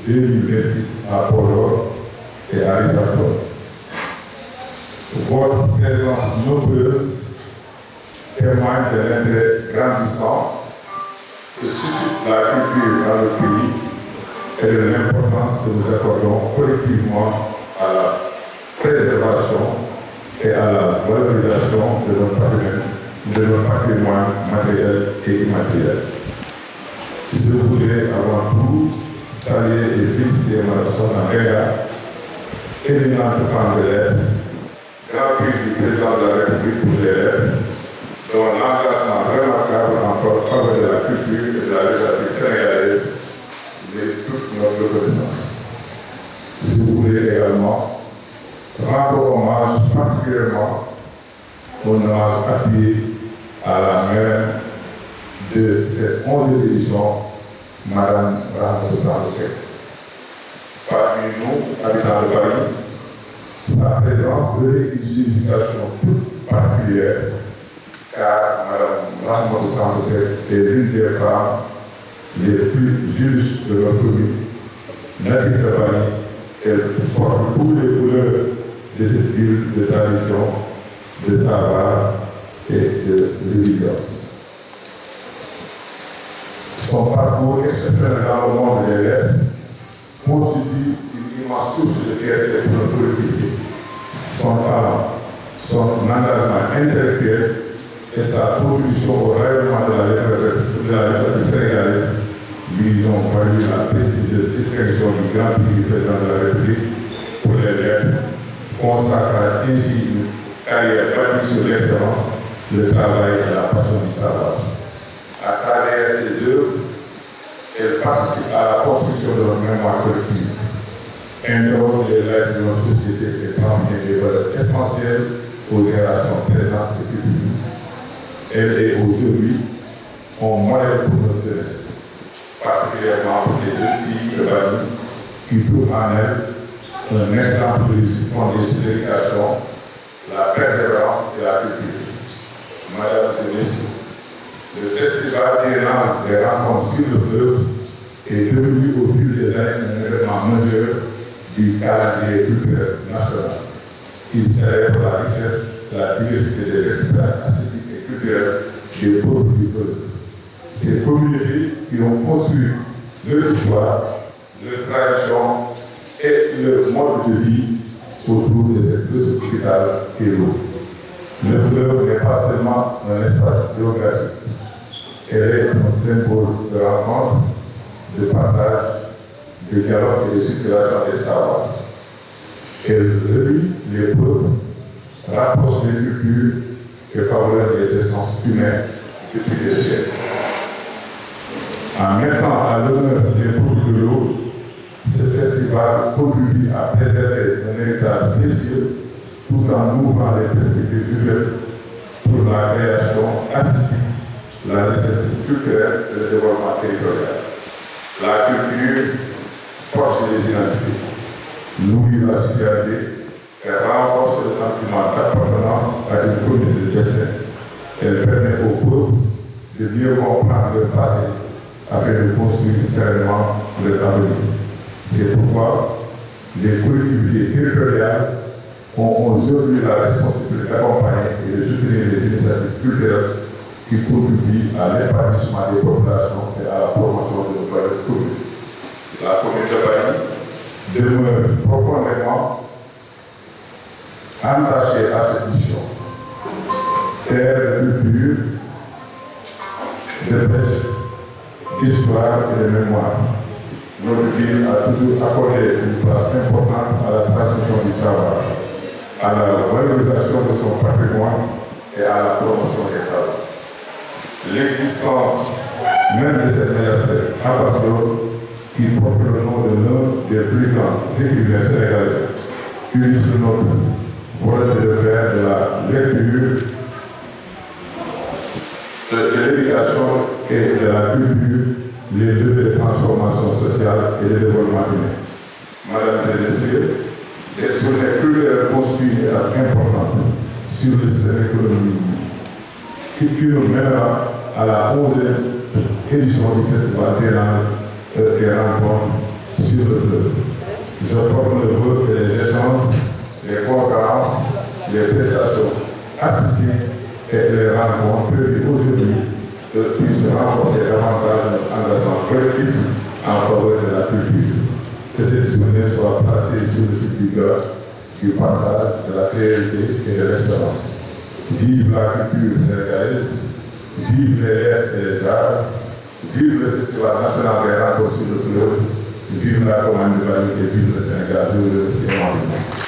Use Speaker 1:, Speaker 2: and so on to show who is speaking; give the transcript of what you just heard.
Speaker 1: 2026 à Port et à Risapol. Votre présence nombreuse témoigne de l'intérêt grandissant que suscite la culture dans le pays et de l'importance que nous accordons collectivement à la préservation et à la valorisation de notre patrimoine matériel et immatériel. Je voudrais avant tout saluer et féliciter Mme Sona Gaya, éminente femme de lettres, grand prix du président de la République pour les lettres, dont l'engagement remarquable en faveur de la culture et de la littérature sénégalaise de toute notre reconnaissance. Je voudrais également rendre hommage particulièrement au hommage appuyé à la mère de cette 11e édition, Mme Ramon Sandosek. Parmi nous, habitants de Paris, sa présence revêt une signification toute particulière, car Mme Ramon Sandosek est l'une des femmes les plus justes de notre commune. Native de Paris, elle porte toutes les couleurs de cette ville de tradition, de savoir et de résilience. Son parcours exceptionnel dans le monde des lettres constitue une immense source de fierté pour notre collectivité. Son talent, son engagement intellectuel et sa contribution au rayonnement de la littérature sénégalaise lui ont valu la prestigieuse distinction du grand prix du président de la République pour les lettres, consacrant ainsi une carrière bâtie sur l'excellence, le travail et la passion du savoir. À travers ses œuvres, elle participe à la construction de notre mémoire collective, interroge les lettres de notre société et transmet des valeurs essentielles aux générations présentes et futures. Elle est aujourd'hui un modèle pour notre jeunesse, particulièrement pour les jeunes filles de Paris qui trouvent en elle un exemple de réussite fondée sur l'éducation, la persévérance et la culture. Madame et messieurs, le festival des rencontres sur le fleuve est devenu au fil des années un événement majeur du calendrier culturel national. Il célèbre la richesse, la diversité des expériences artistiques et culturelles des peuples du fleuve. Ces communautés qui ont construit leur histoire, leur tradition et leur mode de vie autour de cette ressource vitale qu'est l'eau. Le fleuve n'est pas seulement un espace géographique. Elle est un symbole de rencontre, de partage, de dialogue et de circulation des savoirs. Elle relie les peuples, rapproche les cultures et favorise les essences humaines depuis des siècles. En mettant à l'honneur les peuples de l'eau, ce festival contribue à préserver un héritage précieux tout en ouvrant les perspectives nouvelles pour la création artistique, la nécessité culturelle et le développement territorial. La culture forge les identités, nourrit la citoyenneté et renforce le sentiment d'appartenance à une communauté de destin. Elle permet au peuple de mieux comprendre leur passé afin de construire sereinement leur avenir. C'est pourquoi les collectivités territoriales ont aujourd'hui la responsabilité d'accompagner et de soutenir les initiatives culturelles qui contribuent à l'épanouissement des populations et à la promotion de nos valeurs communes. La commune de Paris demeure profondément attachée à cette mission. Terre de culture, de pêche, d'histoire et de mémoire. Notre ville a toujours accordé une place importante à la transmission du savoir, à la valorisation de son patrimoine et à la promotion des talents. L'existence même de cette médiathèque ambassadeur qui porte le nom de l'un des plus grands écrivains sénégalais illustre notre volonté de faire de la lecture, de l'éducation et de la culture les deux de transformation sociale et de développement humain. Madame et messieurs, cette journée culturelle construit une étape importante sur le système économique qui nous mènera à la 11e édition du Festival des rencontres sur le Je forme le vœu que les échanges, les conférences, les prestations artistiques et les rencontres prévues aujourd'hui puissent renforcer davantage notre engagement collectif en faveur de la culture. Que cette journée soit placée sous le signe du cœur, du partage, de la créativité et de l'excellence. Vive la culture sénégalaise, vive les lettres et les arts, vive le Festival national des rencontres sur le fleuve, vive la commande de la et vive le Sénégal. Je vous remercie énormément.